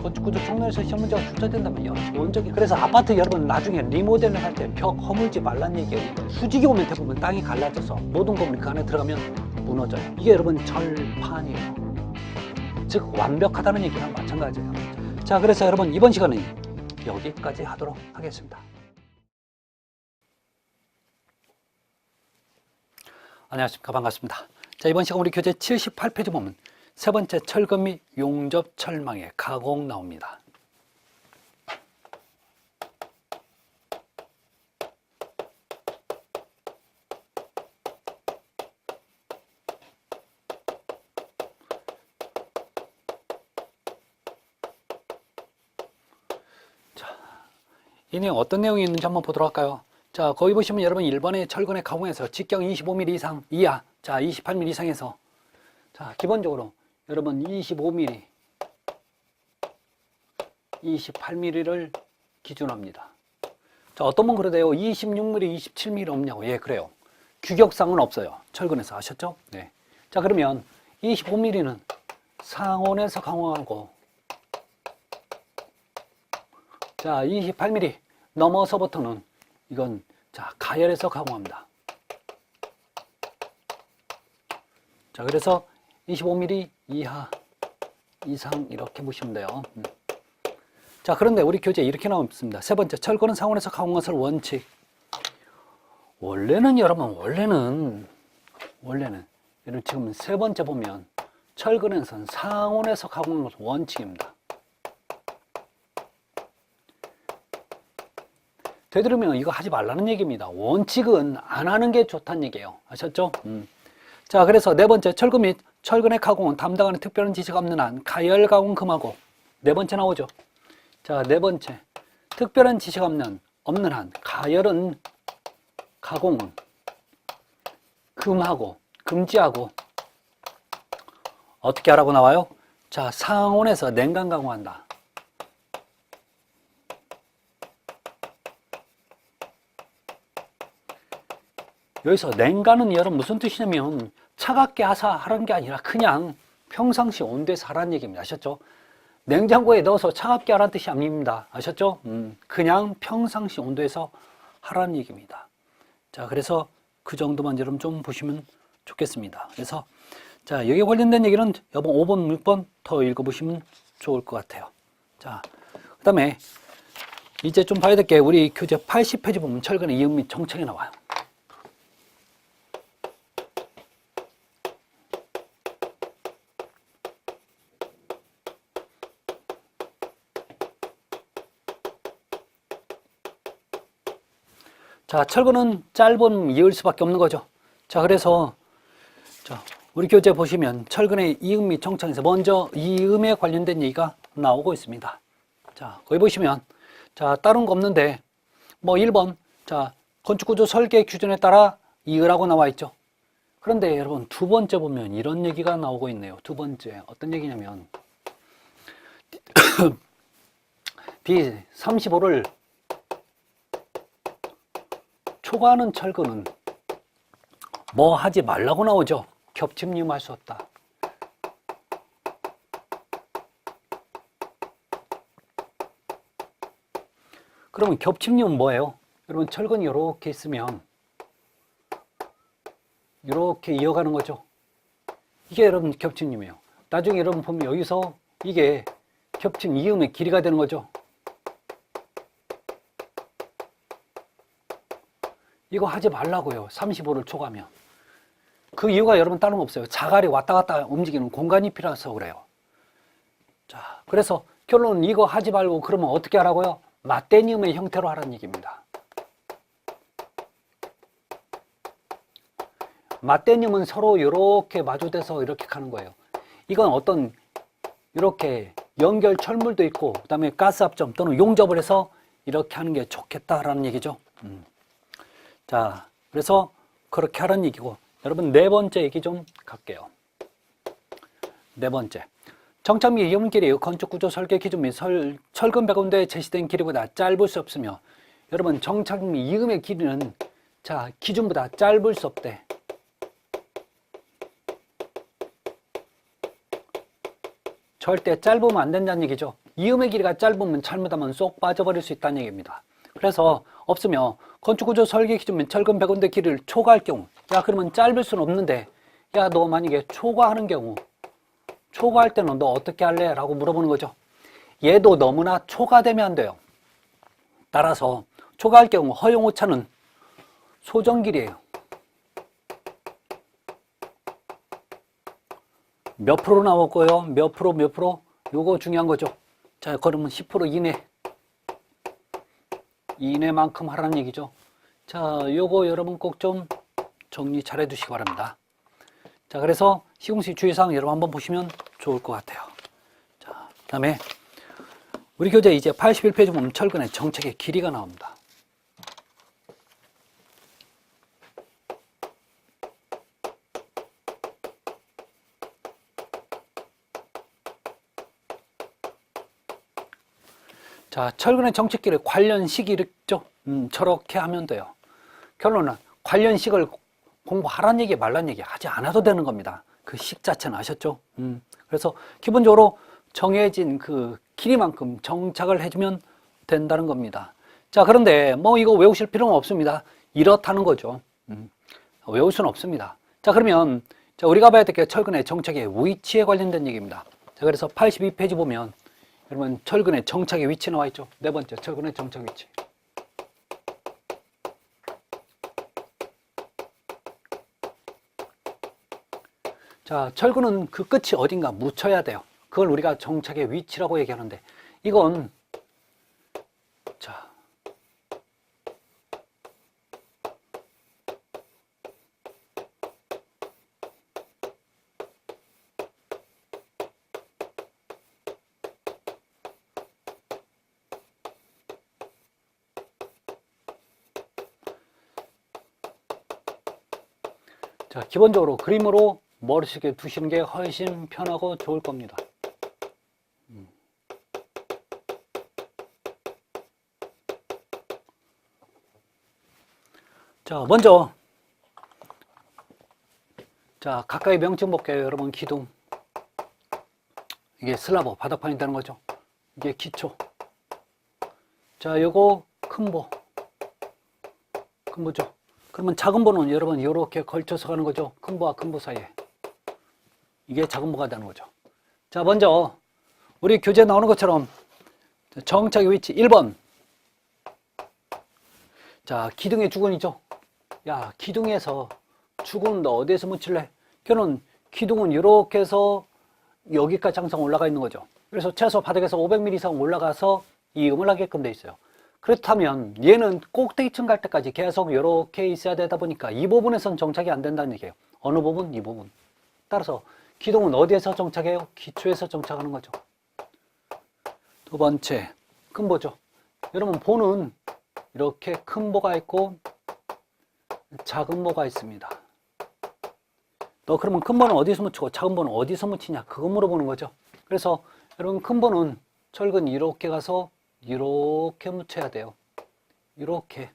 건축구조 총론에서 시험 문제가 출제된다면요. 기본적인 그래서 아파트 여러분 나중에 리모델링 할 때 벽 허물지 말란 얘기예요. 수직이 오면 대부분 땅이 갈라져서 모든 건물이 그 안에 들어가면 무너져요. 이게 여러분 절판이에요. 즉 완벽하다는 얘기랑 마찬가지예요. 자, 그래서 여러분 이번 시간은 여기까지 하도록 하겠습니다. 안녕하십니까, 반갑습니다. 자, 이번 시간 우리 교재 78페이지 보면 세 번째 철근 및 용접 철망의 가공 나옵니다. 자, 이 내용 어떤 내용이 있는지 한번 보도록 할까요? 자, 거기 보시면 여러분 1번의 철근의 가공에서 직경 25mm 이상 이하, 자 28mm 이상에서 자 기본적으로 여러분 25mm, 28mm를 기준합니다. 자, 어떤 분 그러대요. 26mm, 27mm 없냐고. 예, 그래요. 규격상은 없어요. 철근에서 아셨죠? 네. 자, 그러면 25mm는 상온에서 가공하고, 자 28mm 넘어서부터는 이건 자 가열해서 가공합니다. 자, 그래서 25mm 이하 이상 이렇게 보시면 돼요. 자, 그런데 우리 교재에 이렇게 나왔습니다. 세 번째, 철근은 상온에서 가공한 것을 원칙. 원래는 여러분 원래는 여러분 지금 세 번째 보면 철근에서는 상온에서 가공한 것을 원칙입니다. 되도록이면 이거 하지 말라는 얘기입니다. 원칙은 안 하는 게 좋다는 얘기예요. 아셨죠? 자, 그래서 네 번째, 철근 및 철근의 가공은 담당하는 특별한 지시가 없는 한 가열 가공 금하고, 네 번째 나오죠. 자, 네 번째, 특별한 지시가 없는 한 가열은 가공은 금하고 금지하고 어떻게 하라고 나와요? 자, 상온에서 냉간 가공한다. 여기서 냉간은 여러분 무슨 뜻이냐면 차갑게 하라는 게 아니라 그냥 평상시 온도에서 하라는 얘기입니다. 아셨죠? 냉장고에 넣어서 차갑게 하라는 뜻이 아닙니다. 아셨죠? 그냥 평상시 온도에서 하라는 얘기입니다. 자, 그래서 그 정도만 여러분 좀 보시면 좋겠습니다. 그래서 자, 여기 관련된 얘기는 여러분 5번, 6번 더 읽어보시면 좋을 것 같아요. 자, 그 다음에 이제 좀 봐야 될 게 우리 교재 80페이지 보면 철근의 이음 및 정착이 나와요. 자, 철근은 짧은 이을 수밖에 없는 거죠. 자, 그래서 자, 우리 교재 보시면 철근의 이음 및 정착에서 먼저 이음에 관련된 얘기가 나오고 있습니다. 자, 거기 보시면 자, 다른 거 없는데 뭐 1번 자, 건축구조 설계 규정에 따라 이으라고 나와 있죠. 그런데 여러분 두 번째 보면 이런 얘기가 나오고 있네요. 두 번째 어떤 얘기냐면 D35를 초과하는 철근은 뭐 하지 말라고 나오죠. 겹침이음 할 수 없다. 그러면 겹침이음은 뭐예요? 여러분 철근이 이렇게 있으면 이렇게 이어가는 거죠. 이게 여러분 겹침이음이에요. 나중에 여러분 보면 여기서 이게 겹침 이음의 길이가 되는 거죠. 이거 하지 말라고요. 35를 초과하면. 그 이유가 여러분 다른 거 없어요. 자갈이 왔다 갔다 움직이는 공간이 필요해서 그래요. 자, 그래서 결론은 이거 하지 말고 그러면 어떻게 하라고요? 맞대니음의 형태로 하라는 얘기입니다. 맞대니음은 서로 이렇게 마주대서 이렇게 가는 거예요. 이건 어떤 이렇게 연결 철물도 있고 그다음에 가스 합점 또는 용접을 해서 이렇게 하는 게 좋겠다라는 얘기죠. 자, 그래서 그렇게 하라는 얘기고, 여러분 네 번째 얘기 좀 갈게요. 네 번째, 정착 및 이음 길이 건축구조 설계 기준 및 철근 배관대에 제시된 길이보다 짧을 수 없으며, 여러분 정착 및 이음의 길이는 자 기준보다 짧을 수 없대. 절대 짧으면 안 된다는 얘기죠. 이음의 길이가 짧으면 잘못하면 쏙 빠져버릴 수 있다는 얘기입니다. 그래서 없으면 건축구조 설계 기준면 철근 100원대 길이를 초과할 경우, 야 그러면 짧을 수는 없는데, 야 너 만약에 초과하는 경우, 초과할 때는 너 어떻게 할래? 라고 물어보는 거죠. 얘도 너무나 초과되면 안 돼요. 따라서 초과할 경우 허용 오차는 소정 길이에요. 몇 프로 나왔고요? 몇 프로, 몇 프로? 요거 중요한 거죠. 자, 그러면 10% 이내. 이내만큼 하라는 얘기죠. 자, 요거 여러분 꼭 좀 정리 잘 해두시기 바랍니다. 자, 그래서 시공시 주의사항 여러분 한번 보시면 좋을 것 같아요. 자, 그 다음에 우리 교재 이제 81페이지 보면 철근의 정책의 길이가 나옵니다. 자, 철근의 정책끼리 관련식이 있죠. 저렇게 하면 돼요. 결론은 관련식을 공부하라는 얘기 말라는 얘기 하지 않아도 되는 겁니다. 그 식 자체는 아셨죠? 그래서 기본적으로 정해진 그 길이만큼 정착을 해주면 된다는 겁니다. 자, 그런데 뭐 이거 외우실 필요는 없습니다. 이렇다는 거죠. 외울 수는 없습니다. 자, 그러면 자, 우리가 봐야 될 게 철근의 정착의 위치에 관련된 얘기입니다. 자, 그래서 82페이지 보면 여러분 철근의 정착의 위치 나와 있죠. 네 번째 철근의 정착 위치. 자, 철근은 그 끝이 어딘가 묻혀야 돼요. 그걸 우리가 정착의 위치라고 얘기하는데 이건 자, 자, 기본적으로 그림으로 머릿속에 두시는 게 훨씬 편하고 좋을 겁니다. 자, 먼저 자, 가까이 명칭 볼게요. 여러분 기둥, 이게 슬라브 바닥판이 되는 거죠. 이게 기초. 자, 요거 큰보죠. 그러면 작은 보는 여러분 이렇게 걸쳐서 가는 거죠. 큰보와 큰보 사이에. 이게 작은 보가 되는 거죠. 자, 먼저 우리 교재에 나오는 것처럼 정착의 위치 1번. 자, 기둥의 주근이죠. 야, 기둥에서 주근 너 어디에서 묻힐래? 걔는 기둥은 이렇게 해서 여기까지 항상 올라가 있는 거죠. 그래서 최소 바닥에서 500mm 이상 올라가서 이음을 하게끔 돼 있어요. 그렇다면 얘는 꼭대기층 갈 때까지 계속 이렇게 있어야 되다 보니까 이 부분에선 정착이 안 된다는 얘기예요. 어느 부분? 이 부분. 따라서 기둥은 어디에서 정착해요? 기초에서 정착하는 거죠. 두 번째, 큰 보죠. 여러분 보는 이렇게 큰 보가 있고 작은 보가 있습니다. 너 그러면 큰 보는 어디서 묻히고 작은 보는 어디서 묻히냐? 그거 물어보는 거죠. 그래서 여러분 큰 보는 철근 이렇게 가서 이렇게 묻혀야 돼요. 이렇게.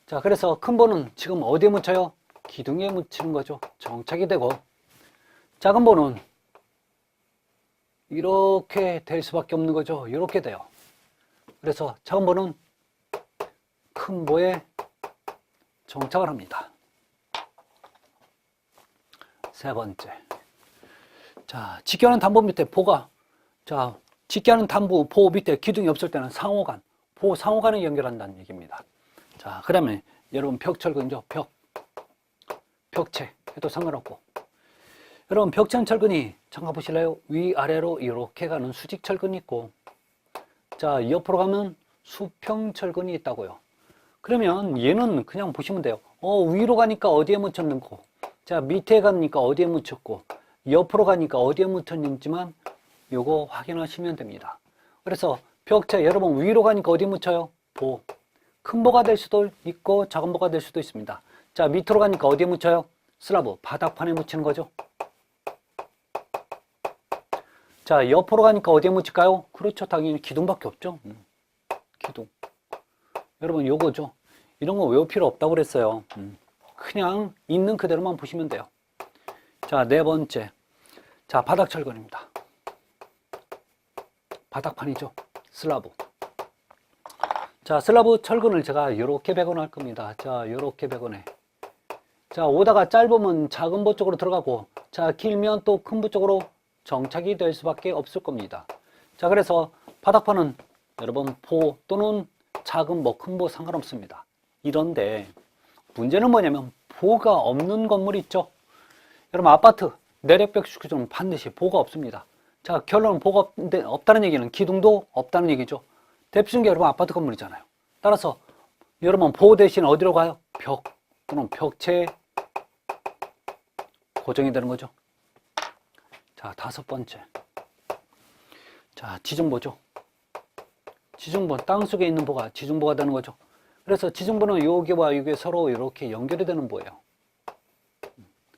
자, 그래서 큰 보는 지금 어디에 묻혀요? 기둥에 묻히는 거죠. 정착이 되고. 작은 보는 이렇게 될 수밖에 없는 거죠. 이렇게 돼요. 그래서 작은 보는 큰 보에 정착을 합니다. 세 번째. 자, 직결하는 담보 밑에 보가, 자, 직결하는 담보 보 밑에 기둥이 없을 때는 상호간, 보 상호간을 연결한다는 얘기입니다. 자, 그 다음에 여러분 벽철근이죠. 벽체 해도 상관없고. 여러분 벽체 철근이 잠깐 보실래요? 위아래로 이렇게 가는 수직철근이 있고, 자, 옆으로 가면 수평철근이 있다고요. 그러면 얘는 그냥 보시면 돼요. 위로 가니까 어디에 묻혔는고, 자, 밑에 가니까 어디에 묻혔고, 옆으로 가니까 어디에 묻혔는지만 요거 확인하시면 됩니다. 그래서 벽체 여러분 위로 가니까 어디에 묻혀요? 보. 큰 보가 될 수도 있고 작은 보가 될 수도 있습니다. 자, 밑으로 가니까 어디에 묻혀요? 슬라브 바닥판에 묻히는 거죠. 자, 옆으로 가니까 어디에 묻힐까요? 그렇죠. 당연히 기둥밖에 없죠. 기둥. 여러분 요거죠. 이런 거 외울 필요 없다고 그랬어요. 그냥 있는 그대로만 보시면 돼요. 자, 네 번째. 자, 바닥철근입니다. 바닥판이죠. 슬라브. 자, 슬라브 철근을 제가 이렇게 배건할 겁니다. 자, 이렇게 배건해. 자, 오다가 짧으면 작은 보 쪽으로 들어가고, 자, 길면 또 큰 보 쪽으로 정착이 될 수밖에 없을 겁니다. 자, 그래서 바닥판은 여러분 보 또는 작은 보, 큰 보 상관없습니다. 이런데 문제는 뭐냐면 보가 없는 건물 있죠. 여러분 아파트 내력벽 축구는 반드시 보가 없습니다. 자, 결론은 보가 없다는 얘기는 기둥도 없다는 얘기죠. 대표적인 게 여러분 아파트 건물이잖아요. 따라서 여러분 보 대신 어디로 가요? 벽 또는 벽체에 고정이 되는 거죠. 자, 다섯 번째. 자, 지중보죠. 지중보, 땅속에 있는 보가 지중보가 되는 거죠. 그래서 지중보는 여기와 여기 서로 이렇게 연결이 되는 보예요.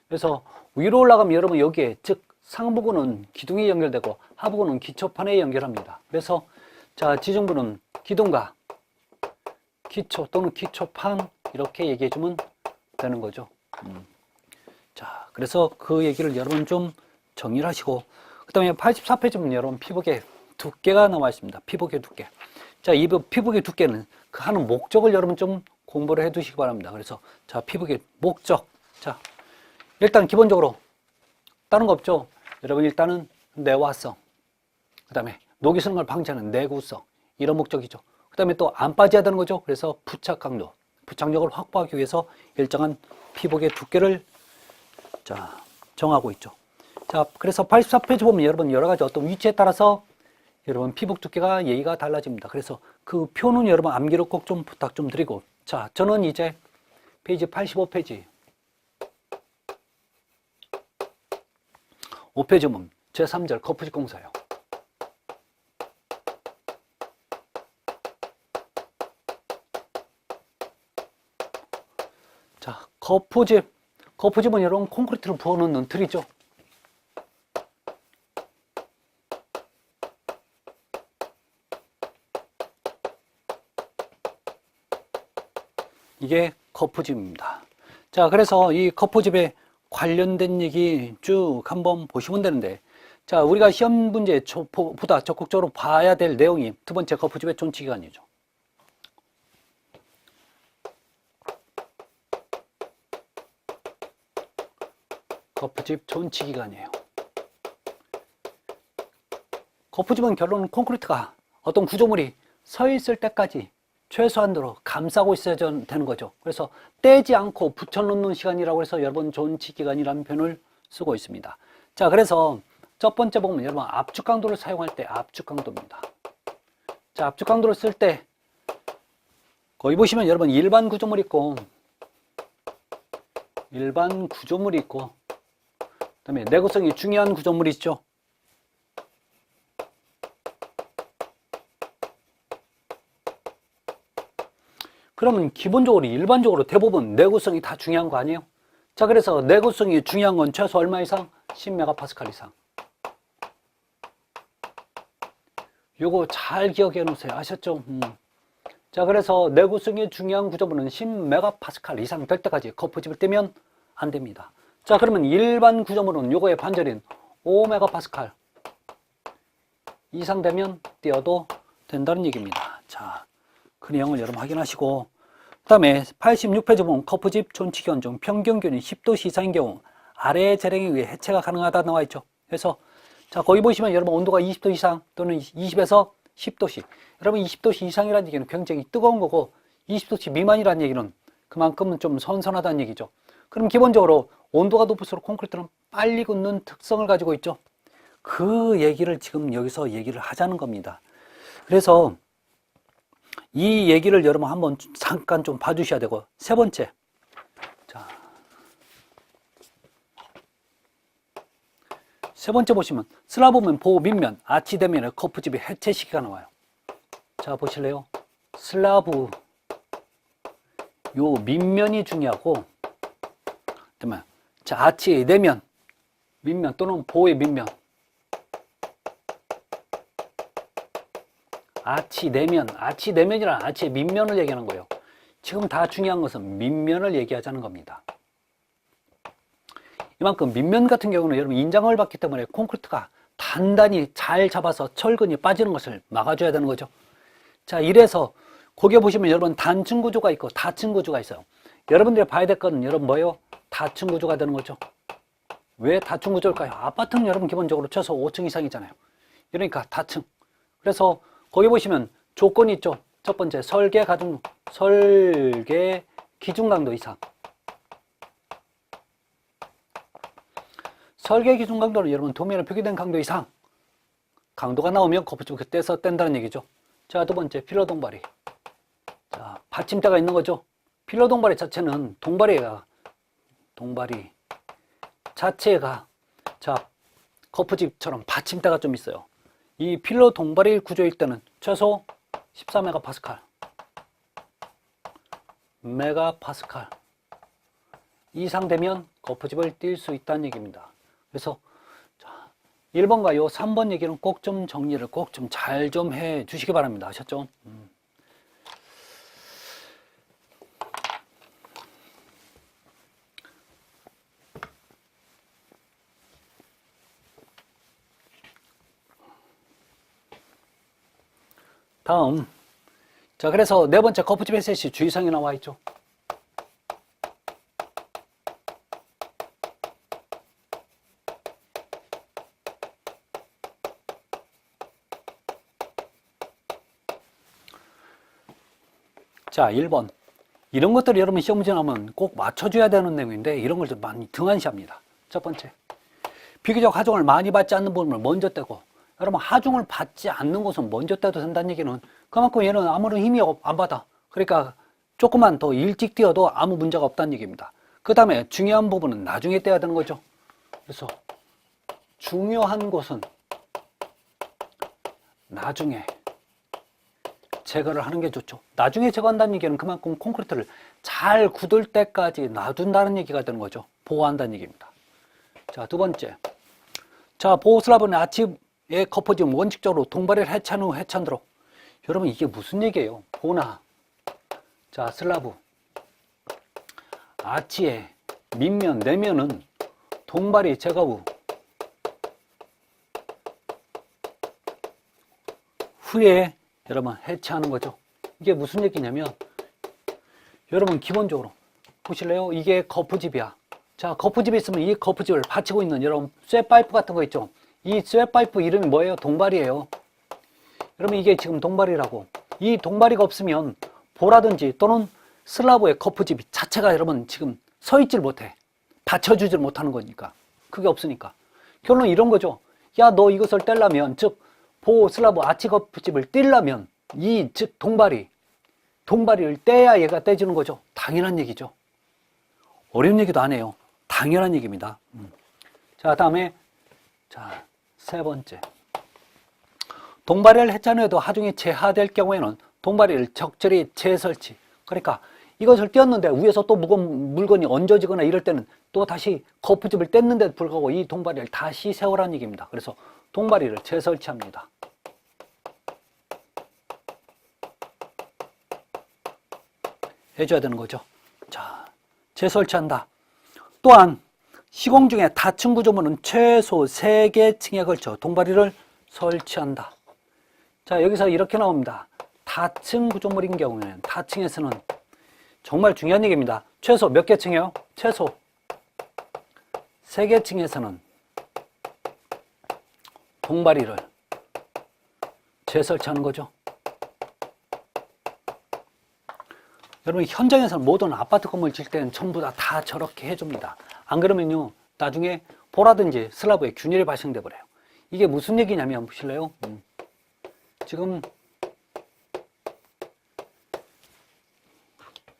그래서 위로 올라가면 여러분 여기에, 즉 상부근은 기둥이 연결되고 하부근은 기초판에 연결합니다. 그래서 자, 지중부는 기둥과 기초 또는 기초판 이렇게 얘기해 주면 되는 거죠. 자, 그래서 그 얘기를 여러분 좀 정리를 하시고, 그 다음에 84페이지는 여러분 피복의 두께가 나와 있습니다. 피복의 두께. 자, 이 피복의 두께는 그 하는 목적을 여러분 좀 공부를 해 두시기 바랍니다. 그래서 자, 피복의 목적. 자, 일단 기본적으로 다른 거 없죠. 여러분 일단은 내화성, 그 다음에 녹이 쓰는 걸 방지하는 내구성, 이런 목적이죠. 그 다음에 또 안 빠져야 되는 거죠. 그래서 부착 강도, 부착력을 확보하기 위해서 일정한 피복의 두께를 자, 정하고 있죠. 자, 그래서 84페이지 보면 여러분 여러 가지 어떤 위치에 따라서 여러분 피복 두께가 얘기가 달라집니다. 그래서 그 표는 여러분 암기를 꼭 좀 부탁 좀 드리고, 자, 저는 이제 페이지 85페이지 5페이지 보면 제3절 거푸집 공사예요. 자, 거푸집은 여러분 콘크리트를 부어놓는 틀이죠. 이게 거푸집입니다. 자, 그래서 이 거푸집에 관련된 얘기 쭉 한번 보시면 되는데, 자, 우리가 시험 문제 보다 적극적으로 봐야 될 내용이 두 번째 거푸집의 존치기간이죠. 거푸집 존치기간이에요. 거푸집은 결론은 콘크리트가 어떤 구조물이 서 있을 때까지 최소한도로 감싸고 있어야 되는 거죠. 그래서 떼지 않고 붙여놓는 시간이라고 해서 여러분 존치기간이라는 표현을 쓰고 있습니다. 자, 그래서 첫 번째 보면 여러분 압축 강도를 사용할 때 압축 강도입니다. 자, 압축 강도를 쓸 때 거기 보시면 여러분 일반 구조물이 있고 그다음에 내구성이 중요한 구조물이 있죠. 그러면 기본적으로 일반적으로 대부분 내구성이 다 중요한 거 아니에요? 자, 그래서 내구성이 중요한 건 최소 얼마 이상? 10메가파스칼 이상. 요거 잘 기억해 놓으세요. 아셨죠? 자, 그래서 내구성이 중요한 구조물은 10메가파스칼 이상 될 때까지 거푸집을 떼면 안 됩니다. 자, 그러면 일반 구조물은 요거의 반절인 5메가파스칼 이상 되면 떼어도 된다는 얘기입니다. 자, 그 내용을 여러분 확인하시고, 그 다음에 86페이지 보면 거푸집 존치기간 중 평균기온이 10도씨 이상인 경우 아래 재량에 의해 해체가 가능하다 나와 있죠. 그래서 자, 거기 보시면 여러분 온도가 20도 이상 또는 20에서 10도씨, 여러분 20도씨 이상이라는 얘기는 굉장히 뜨거운 거고 20도씨 미만이라는 얘기는 그만큼은 좀 선선하다는 얘기죠. 그럼 기본적으로 온도가 높을수록 콘크리트는 빨리 굳는 특성을 가지고 있죠. 그 얘기를 지금 여기서 얘기를 하자는 겁니다. 그래서 이 얘기를 여러분 한번 잠깐 좀 봐주셔야 되고, 세 번째. 자, 세 번째 보시면 슬라브면 보호 밑면, 아치 대면에 거푸집의 해체 시기가 나와요. 자, 보실래요? 슬라브 요 밑면이 중요하고, 그다음에 자, 아치의 내면, 밑면 또는 보호의 밑면. 아치 내면, 아치 내면이란 아치의 밑면을 얘기하는 거예요. 지금 다 중요한 것은 밑면을 얘기하자는 겁니다. 이만큼 밑면 같은 경우는 여러분 인장을 받기 때문에 콘크리트가 다 단단히 잘 잡아서 철근이 빠지는 것을 막아줘야 되는 거죠. 자, 이래서 거기에 보시면 여러분 단층 구조가 있고 다층 구조가 있어요. 여러분들이 봐야 될 거는 여러분 뭐예요? 다층 구조가 되는 거죠. 왜 다층 구조일까요? 아파트는 여러분 기본적으로 최소 5층 이상이잖아요. 그러니까 다층. 그래서 거기 보시면 조건이 있죠. 첫 번째 설계 기준 강도 이상. 설계 기준 강도는 여러분 도면에 표기된 강도 이상. 강도가 나오면 거푸집을 그때서 뗀다는 얘기죠. 자, 두 번째 필러 동바리. 자, 받침대가 있는 거죠. 필러 동바리 자체는 동바리 자체가 자, 거푸집처럼 받침대가 좀 있어요. 이 필러 동바리 구조일 때는 최소 14메가파스칼 이상 되면 거푸집을 뛸 수 있다는 얘기입니다. 그래서 자, 1번과 요 3번 얘기는 꼭 좀 정리를 꼭 좀 잘 좀 해 주시기 바랍니다. 아셨죠? 다음. 자, 그래서 네 번째 거푸집 SC 주의사항이 나와 있죠. 자, 1번. 이런 것들을 여러분 시험 문제 나오면 꼭 맞춰줘야 되는 내용인데 이런 걸 좀 많이 등한시합니다. 첫 번째. 비교적 하중을 많이 받지 않는 부분을 먼저 떼고 여러분 하중을 받지 않는 곳은 먼저 떼도 된다는 얘기는 그만큼 얘는 아무런 힘이 안 받아. 그러니까 조금만 더 일찍 뛰어도 아무 문제가 없다는 얘기입니다. 그 다음에 중요한 부분은 나중에 떼야 되는 거죠. 그래서 중요한 곳은 나중에 제거를 하는 게 좋죠. 나중에 제거한다는 얘기는 그만큼 콘크리트를 잘 굳을 때까지 놔둔다는 얘기가 되는 거죠. 보호한다는 얘기입니다. 자, 두 번째. 자, 보호 슬라브는 아치의 거푸집은 원칙적으로 동바리를 해체한 후 해체한도록. 여러분 이게 무슨 얘기예요? 보나. 자, 슬라브. 아치의 밑면, 내면은 동바리 제거 후 후에 여러분 해체하는 거죠. 이게 무슨 얘기냐면 여러분 기본적으로 보실래요? 이게 거푸집이야. 자, 거푸집이 있으면 이 거푸집을 받치고 있는 여러분 쇠파이프 같은 거 있죠. 이 쇠파이프 이름이 뭐예요? 동바리예요. 여러분 이게 지금 동바리라고. 이 동바리가 없으면 보라든지 또는 슬라브의 거푸집 자체가 여러분 지금 서 있질 못해. 받쳐주질 못하는 거니까. 그게 없으니까. 결론은 이런 거죠. 야, 너 이것을 떼려면 즉 보호 슬라브 아치 거푸집을 떼려면 이 즉 동바리를 떼야 얘가 떼지는 거죠. 당연한 얘기죠. 어려운 얘기도 안 해요. 당연한 얘기입니다. 자, 다음에 자, 세 번째. 동바리를 해체한 후에도 하중이 재하될 경우에는 동바리를 적절히 재설치. 그러니까 이것을 띄었는데 위에서 또 무거운 물건이 얹어지거나 이럴 때는 또 다시 거푸집을 뗐는데도 불구하고 이 동바리를 다시 세우라는 얘기입니다. 그래서 동바리를 재설치합니다. 해줘야 되는 거죠. 자, 재설치한다. 또한 시공 중에 다층 구조물은 최소 3개 층에 걸쳐 동바리를 설치한다. 자, 여기서 이렇게 나옵니다. 다층 구조물인 경우에는 다층에서는 정말 중요한 얘기입니다. 최소 몇 개 층이요? 최소 3개 층에서는 동바리를 재설치하는 거죠. 여러분 현장에서는 모든 아파트 건물 질 때는 전부 다 저렇게 해줍니다. 안 그러면요 나중에 보라든지 슬라브에 균열이 발생돼 버려요. 이게 무슨 얘기냐면 보실래요? 지금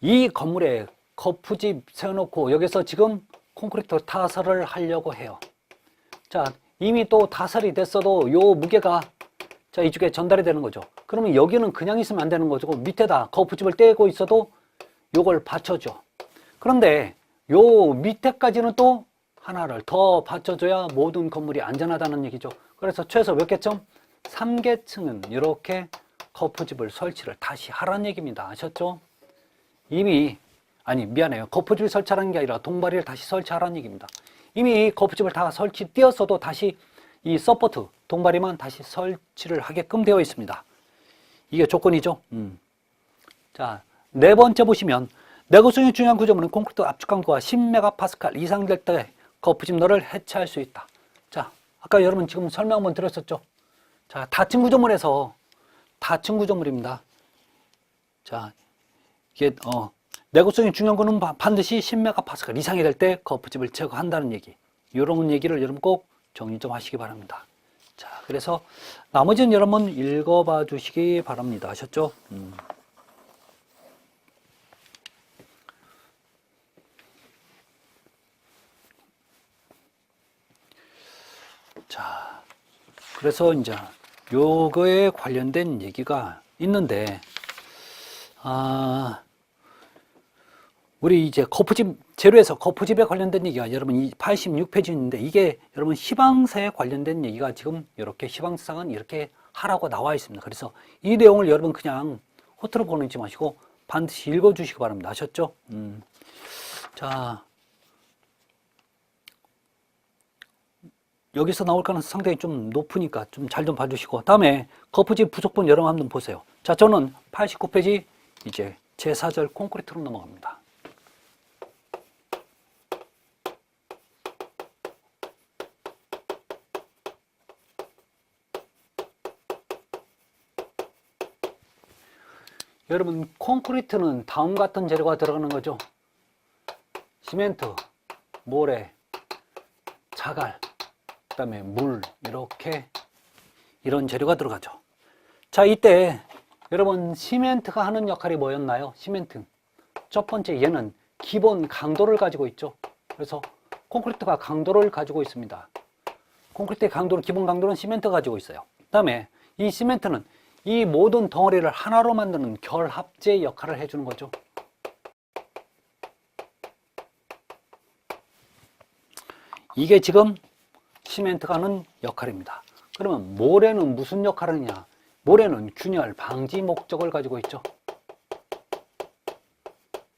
이 건물에 거푸집 세워놓고 여기서 지금 콘크리트 타설을 하려고 해요. 자, 이미 또 타설이 됐어도 요 무게가 자 이쪽에 전달이 되는 거죠. 그러면 여기는 그냥 있으면 안 되는 거죠. 밑에다 거푸집을 떼고 있어도 요걸 받쳐줘. 그런데 요 밑에까지는 또 하나를 더 받쳐줘야 모든 건물이 안전하다는 얘기죠. 그래서 최소 몇 개층? 3개층은 이렇게 거푸집을 설치를 다시 하라는 얘기입니다. 아셨죠? 이미 미안해요. 거푸집을 설치하라는 게 아니라 동바리를 다시 설치하라는 얘기입니다. 이미 거푸집을 다 띄었어도 다시 이 서포트 동바리만 다시 설치를 하게끔 되어 있습니다. 이게 조건이죠. 자, 네 번째 보시면 내구성이 중요한 구조물은 콘크리트 압축 강도가 10MPa 이상 될 때 거푸집너를 해체할 수 있다. 자, 아까 여러분 지금 설명 한번 드렸었죠. 자, 닫힌 구조물에서 닫힌 구조물입니다. 자, 이게 내구성이 중요한 거는 반드시 10MPa 이상이 될 때 거푸집을 제거한다는 얘기. 이런 얘기를 여러분 꼭 정리 좀 하시기 바랍니다. 자, 그래서 나머지는 여러분 읽어봐 주시기 바랍니다. 아셨죠? 자, 그래서 이제 요거에 관련된 얘기가 있는데, 우리 이제 거푸집, 재료에서 거푸집에 관련된 얘기가 여러분 이 86페이지인데 이게 여러분 시방사에 관련된 얘기가 지금 이렇게 시방사상은 이렇게 하라고 나와 있습니다. 그래서 이 내용을 여러분 그냥 허투루 보내지 마시고 반드시 읽어 주시기 바랍니다. 아셨죠? 자, 여기서 나올 가능성이 상당히 좀 높으니까 좀 잘 좀 봐주시고, 다음에 거푸집 부속본 여러분 한번 보세요. 자, 저는 89페이지 이제 제4절 콘크리트로 넘어갑니다. 여러분, 콘크리트는 다음 같은 재료가 들어가는 거죠. 시멘트, 모래, 자갈, 그 다음에 물, 이렇게 이런 재료가 들어가죠. 자, 이때 여러분 시멘트가 하는 역할이 뭐였나요? 시멘트, 첫 번째 얘는 기본 강도를 가지고 있죠. 그래서 콘크리트가 강도를 가지고 있습니다. 콘크리트의 강도는, 기본 강도는 시멘트가 가지고 있어요. 그 다음에 이 시멘트는 이 모든 덩어리를 하나로 만드는 결합제 역할을 해주는 거죠. 이게 지금 시멘트가 하는 역할입니다. 그러면 모래는 무슨 역할을 하느냐? 모래는 균열 방지 목적을 가지고 있죠.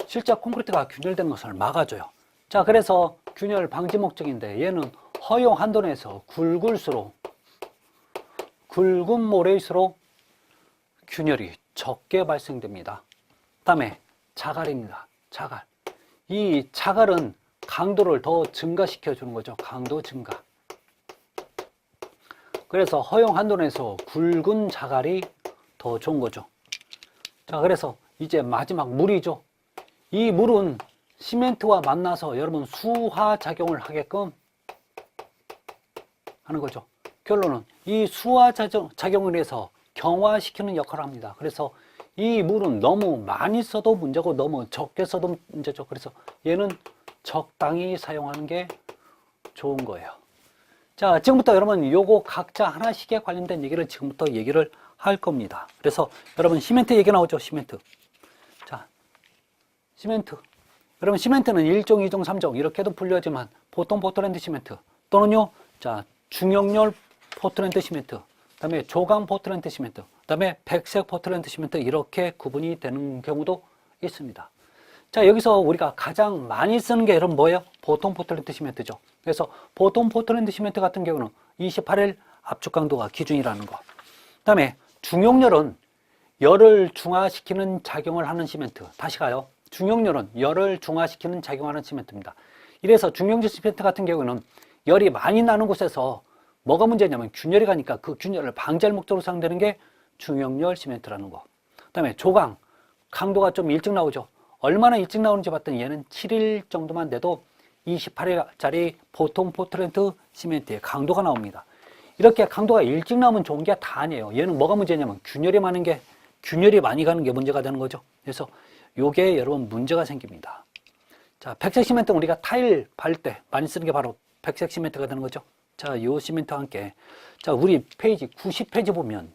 실제 콘크리트가 균열되는 것을 막아줘요. 자, 그래서 균열 방지 목적인데 얘는 허용 한도 내에서 굵을수록, 굵은 모래일수록 균열이 적게 발생됩니다. 그 다음에 자갈입니다. 자갈. 이 자갈은 강도를 더 증가시켜 주는 거죠. 강도 증가. 그래서 허용 한도 내에서 굵은 자갈이 더 좋은 거죠. 자, 그래서 이제 마지막 물이죠. 이 물은 시멘트와 만나서 여러분 수화작용을 하게끔 하는 거죠. 결론은 이 수화작용을 해서 경화시키는 역할을 합니다. 그래서 이 물은 너무 많이 써도 문제고 너무 적게 써도 문제죠. 그래서 얘는 적당히 사용하는 게 좋은 거예요. 자, 지금부터 여러분 요거 각자 하나씩에 관련된 얘기를 지금부터 얘기를 할 겁니다. 그래서 여러분 시멘트 얘기 나오죠. 시멘트. 자, 시멘트. 여러분 시멘트는 1종, 2종, 3종 이렇게도 분류하지만 보통 포틀랜드 시멘트 또는요, 자, 중형열 포틀랜드 시멘트, 그 다음에 조강 포틀랜드 시멘트, 그 다음에 백색 포틀랜드 시멘트 이렇게 구분이 되는 경우도 있습니다. 자, 여기서 우리가 가장 많이 쓰는 게 여러분 뭐예요? 보통 포틀랜드 시멘트죠. 그래서 보통 포틀랜드 시멘트 같은 경우는 28일 압축 강도가 기준이라는 거. 그 다음에 중용열은 열을 중화시키는 작용을 하는 시멘트. 다시 가요. 중용열은 열을 중화시키는 작용하는 시멘트입니다. 이래서 중용질 시멘트 같은 경우는 열이 많이 나는 곳에서 뭐가 문제냐면 균열이 가니까 그 균열을 방지할 목적으로 사용되는 게 중용열 시멘트라는 거. 그 다음에 조강, 강도가 좀 일찍 나오죠. 얼마나 일찍 나오는지 봤더니 얘는 7일 정도만 돼도 28일짜리 보통 포틀랜드 시멘트의 강도가 나옵니다. 이렇게 강도가 일찍 나오면 좋은 게 다 아니에요. 얘는 뭐가 문제냐면 균열이 많이 가는 게 문제가 되는 거죠. 그래서 요게 여러분 문제가 생깁니다. 자, 백색 시멘트는 우리가 타일 바를 때 많이 쓰는 게 바로 백색 시멘트가 되는 거죠. 자, 요 시멘트와 함께, 자, 우리 페이지 90페이지 보면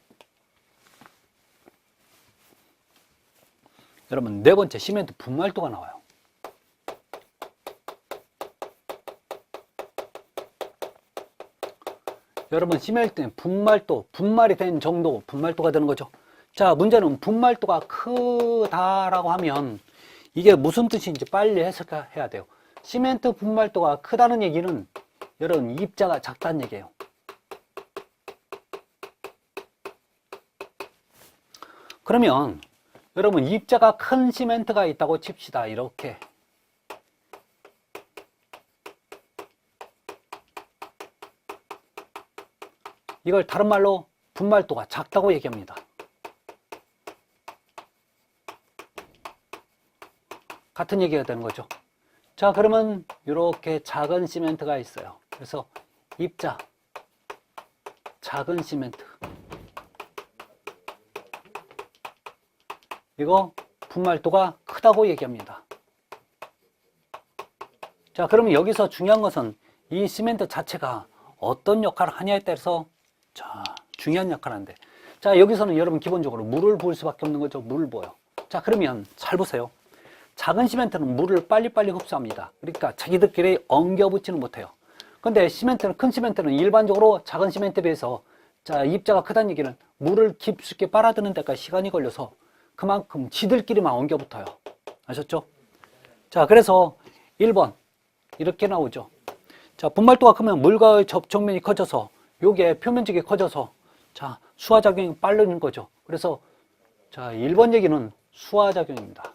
여러분 네 번째 시멘트 분말도가 나와요. 여러분 시멘트는 분말도, 분말이 된 정도, 분말도가 되는 거죠. 자, 문제는 분말도가 크다라고 하면 이게 무슨 뜻인지 빨리 해석해야 돼요. 시멘트 분말도가 크다는 얘기는 여러분 입자가 작다는 얘기예요. 그러면 여러분 입자가 큰 시멘트가 있다고 칩시다. 이렇게. 이걸 다른 말로 분말도가 작다고 얘기합니다. 같은 얘기가 되는 거죠. 자, 그러면 이렇게 작은 시멘트가 있어요. 그래서 입자, 작은 시멘트. 이거 분말도가 크다고 얘기합니다. 자, 그러면 여기서 중요한 것은 이 시멘트 자체가 어떤 역할을 하냐에 따라서 자, 중요한 역할을 하는데, 자, 여기서는 여러분 기본적으로 물을 부을 수밖에 없는 거죠. 물을 부어요. 자, 그러면 잘 보세요. 작은 시멘트는 물을 빨리빨리 흡수합니다. 그러니까 자기들끼리 엉겨붙지는 못해요. 근데 시멘트는, 큰 시멘트는 일반적으로 작은 시멘트에 비해서 자, 입자가 크다는 얘기는 물을 깊숙이 빨아드는 데까지 시간이 걸려서 그만큼 지들끼리만 엉겨붙어요. 아셨죠? 자, 그래서 1번 이렇게 나오죠. 자, 분말도가 크면 물과의 접촉면이 커져서 요게 표면적이 커져서 자, 수화작용이 빠르는 거죠. 그래서 자, 1번 얘기는 수화작용입니다.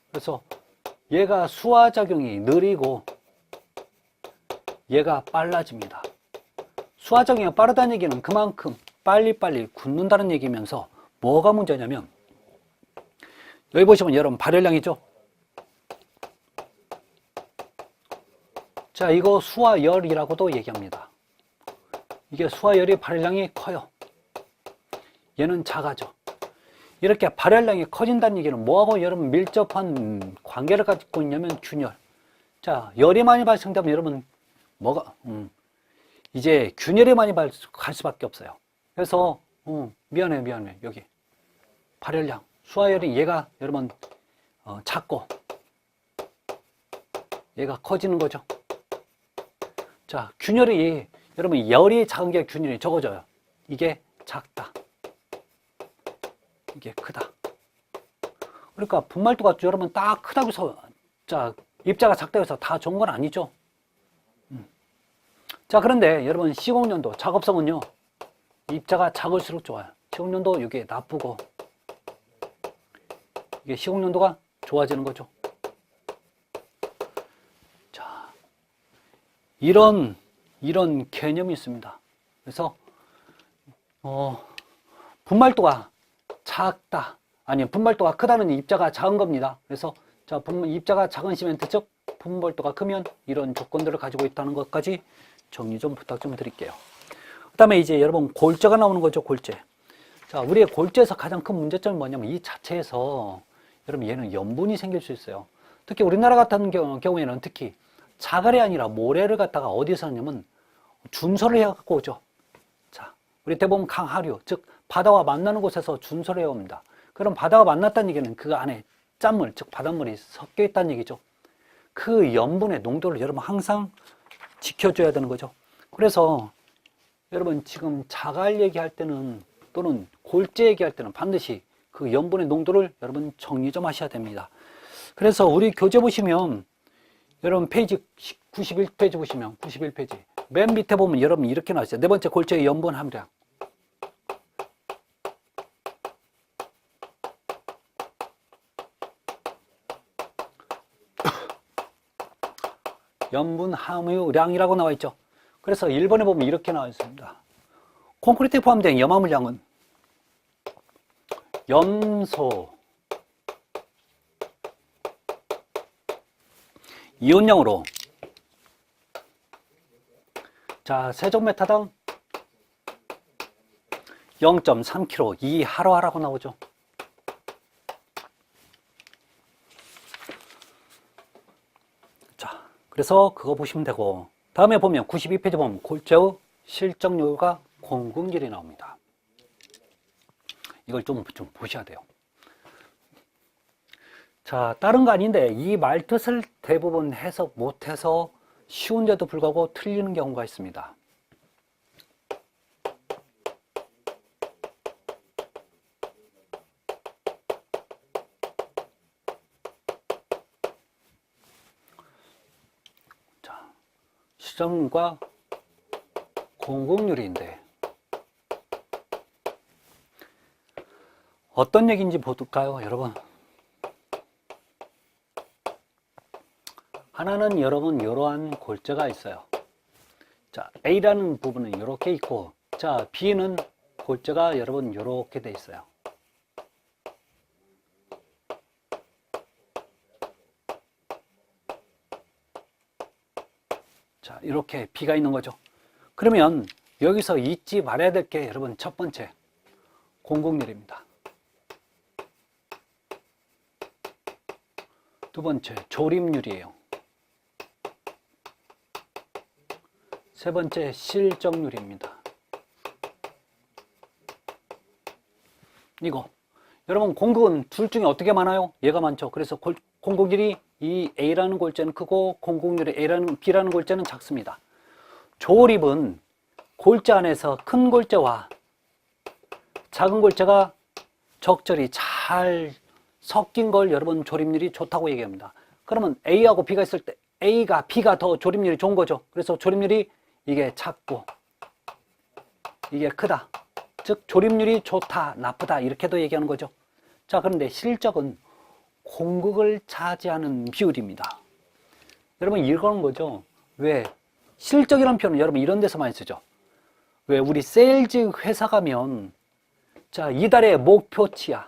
그래서 얘가 수화작용이 느리고 얘가 빨라집니다. 수화작용이 빠르다는 얘기는 그만큼 빨리빨리 굳는다는 얘기면서 뭐가 문제냐면 여기 보시면 여러분 발열량이죠. 자, 이거 수화열이라고도 얘기합니다. 이게 수화열이 발열량이 커요. 얘는 작아져. 이렇게 발열량이 커진다는 얘기는 뭐하고 여러분 밀접한 관계를 가지고 있냐면 균열. 자, 열이 많이 발생되면 여러분 뭐가 이제 균열이 많이 갈 수밖에 없어요. 그래서 미안해 여기 발열량 수화열이 얘가 여러분 작고 얘가 커지는 거죠. 자, 균열이 여러분 열이 작은 게 균열이 적어져요. 이게 작다. 이게 크다. 그러니까 분말도가 여러분 딱 크다고 해서 자, 입자가 작다고 해서 다 좋은 건 아니죠. 자, 그런데 여러분 시공연도 작업성은요 입자가 작을수록 좋아요. 시공연도 이게 나쁘고 이게 시공연도가 좋아지는 거죠. 자, 이런 개념이 있습니다. 그래서 분말도가 작다, 아니 분말도가 크다는 입자가 작은 겁니다. 그래서 자, 입자가 작은 시멘트 즉 분말도가 크면 이런 조건들을 가지고 있다는 것까지 정리 좀 부탁 좀 드릴게요. 그 다음에 이제 여러분 골재가 나오는 거죠. 골재. 자, 우리의 골재에서 가장 큰 문제점이 뭐냐면 이 자체에서 여러분 얘는 염분이 생길 수 있어요. 특히 우리나라 같은 경우에는 특히 자갈이 아니라 모래를 갖다가 어디서 하냐면 준설을 해갖고 오죠. 자, 우리 대부분 강하류, 즉 바다와 만나는 곳에서 준설을 해옵니다. 그럼 바다와 만났다는 얘기는 그 안에 짠물, 즉 바닷물이 섞여 있다는 얘기죠. 그 염분의 농도를 여러분 항상 지켜줘야 되는 거죠. 그래서 여러분 지금 자갈 얘기할 때는 또는 골재 얘기할 때는 반드시 그 염분의 농도를 여러분 정리 좀 하셔야 됩니다. 그래서 우리 교재 보시면 여러분 페이지 91페이지 보시면 91페이지 맨 밑에 보면 여러분 이렇게 나와있어요. 네 번째 골재의 염분 함량. 염분 함유량이라고 나와 있죠. 그래서 1번에 보면 이렇게 나와 있습니다. 콘크리트에 포함된 염화물량은 염소 이온량으로 자, 세제곱미터당 0.3kg 이하로하라고 나오죠. 자, 그래서 그거 보시면 되고 다음에 보면 92페이지 보면 골재의 실적률과 공급률이 나옵니다. 이걸 좀 보셔야 돼요. 자, 다른 거 아닌데 이 말뜻을 대부분 해석 못해서 쉬운데도 불구하고 틀리는 경우가 있습니다. 자, 실적률과 공급률인데 어떤 얘기인지 볼까요, 여러분? 하나는 여러분 이러한 골재가 있어요. 자, A라는 부분은 이렇게 있고, 자, B는 골재가 여러분 이렇게 돼 있어요. 자, 이렇게 B가 있는 거죠. 그러면 여기서 잊지 말아야 될 게 여러분 첫 번째, 공공률입니다. 두 번째, 조립률이에요. 세 번째, 실적률입니다. 이거 여러분 공급은 둘 중에 어떻게 많아요? 얘가 많죠. 그래서 공급률이 이 A라는 골재는 크고 공급률이 B라는 골재는 작습니다. 조립은 골재 안에서 큰 골재와 작은 골재가 적절히 잘 섞인 걸 여러분 조립률이 좋다고 얘기합니다. 그러면 A하고 B가 있을 때 B가 더 조립률이 좋은 거죠. 그래서 조립률이 이게 작고 이게 크다. 즉 조립률이 좋다, 나쁘다 이렇게도 얘기하는 거죠. 자, 그런데 실적은 공급을 차지하는 비율입니다. 여러분 이런 거죠. 왜? 실적이라는 표현은 여러분 이런 데서 많이 쓰죠. 왜? 우리 세일즈 회사 가면 자, 이달의 목표치야.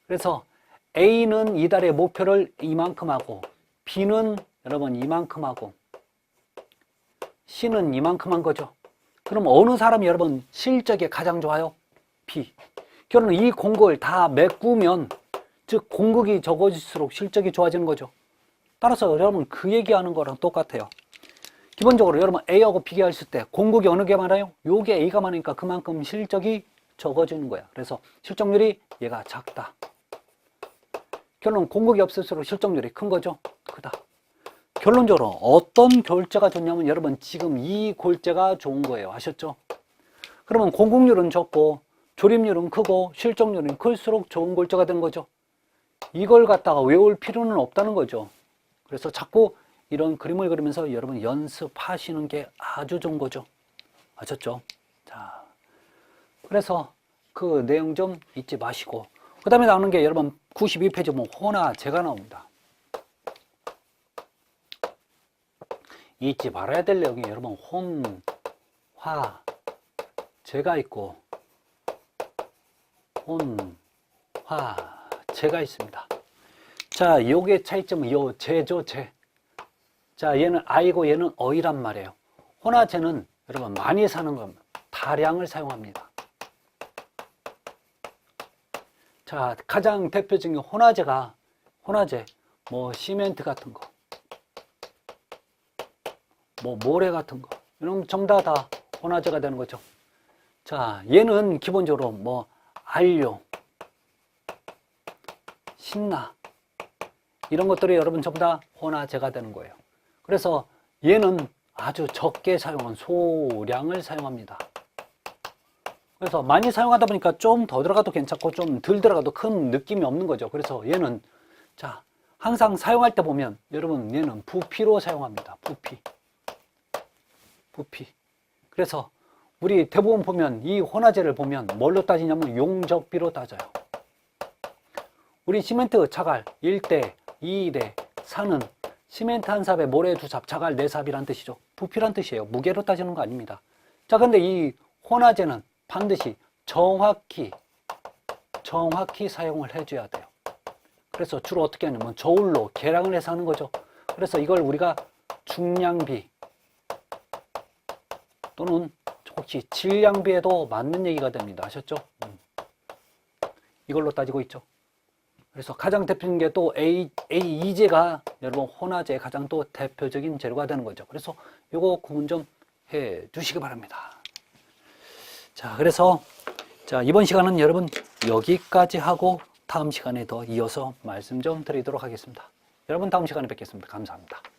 그래서 A는 이달의 목표를 이만큼 하고 B는 여러분 이만큼 하고 C는 이만큼 한 거죠. 그럼 어느 사람이 여러분 실적이 가장 좋아요? B. 결론은 이 공급을 다 메꾸면 즉 공급이 적어질수록 실적이 좋아지는 거죠. 따라서 여러분 그 얘기하는 거랑 똑같아요. 기본적으로 여러분 A하고 B가 있을 때 공급이 어느 게 많아요? 요게 A가 많으니까 그만큼 실적이 적어지는 거야. 그래서 실적률이 얘가 작다. 결론 공급이 없을수록 실적률이 큰 거죠. 크다. 결론적으로 어떤 골재가 좋냐면 여러분 지금 이 골재가 좋은 거예요. 아셨죠? 그러면 공급률은 적고 조립률은 크고 실적률은 클수록 좋은 골재가 된 거죠. 이걸 갖다가 외울 필요는 없다는 거죠. 그래서 자꾸 이런 그림을 그리면서 여러분 연습하시는 게 아주 좋은 거죠. 아셨죠? 자, 그래서 그 내용 좀 잊지 마시고 그 다음에 나오는 게 여러분 92페이지 보면 호나제가 나옵니다. 잊지 말아야 될 내용이 여러분 혼, 화, 제가 있고 혼, 화, 제가 있습니다. 자, 요게 차이점은 요 제죠, 제. 자, 얘는 I고 얘는 어이란 말이에요. 혼화제는 여러분 많이 사는 겁니다. 다량을 사용합니다. 자, 가장 대표적인 혼화제, 뭐 시멘트 같은 거, 뭐 모래 같은 거, 이런 전부 다 혼화제가 되는 거죠. 자, 얘는 기본적으로 뭐 안료, 신나 이런 것들이 여러분 전부 다 혼화제가 되는 거예요. 그래서 얘는 아주 적게 사용한 소량을 사용합니다. 그래서 많이 사용하다 보니까 좀 더 들어가도 괜찮고 좀 덜 들어가도 큰 느낌이 없는 거죠. 그래서 얘는 자, 항상 사용할 때 보면 여러분 얘는 부피로 사용합니다. 부피. 그래서 우리 대부분 보면 이 혼화제를 보면 뭘로 따지냐면 용적비로 따져요. 우리 시멘트 자갈 1대, 2대, 4는 시멘트 한 삽에 모래 2삽, 자갈 4삽이란 뜻이죠. 부피란 뜻이에요. 무게로 따지는 거 아닙니다. 자, 근데 이 혼화제는 반드시 정확히 사용을 해줘야 돼요. 그래서 주로 어떻게 하냐면 저울로 계량을 해서 하는 거죠. 그래서 이걸 우리가 중량비 또는 혹시 질량비에도 맞는 얘기가 됩니다. 아셨죠? 이걸로 따지고 있죠. 그래서 가장 대표적인 게 또 A2제가 여러분 혼화제의 가장 또 대표적인 재료가 되는 거죠. 그래서 요거 구분 좀 해 주시기 바랍니다. 자, 그래서 자, 이번 시간은 여러분 여기까지 하고 다음 시간에 더 이어서 말씀 좀 드리도록 하겠습니다. 여러분 다음 시간에 뵙겠습니다. 감사합니다.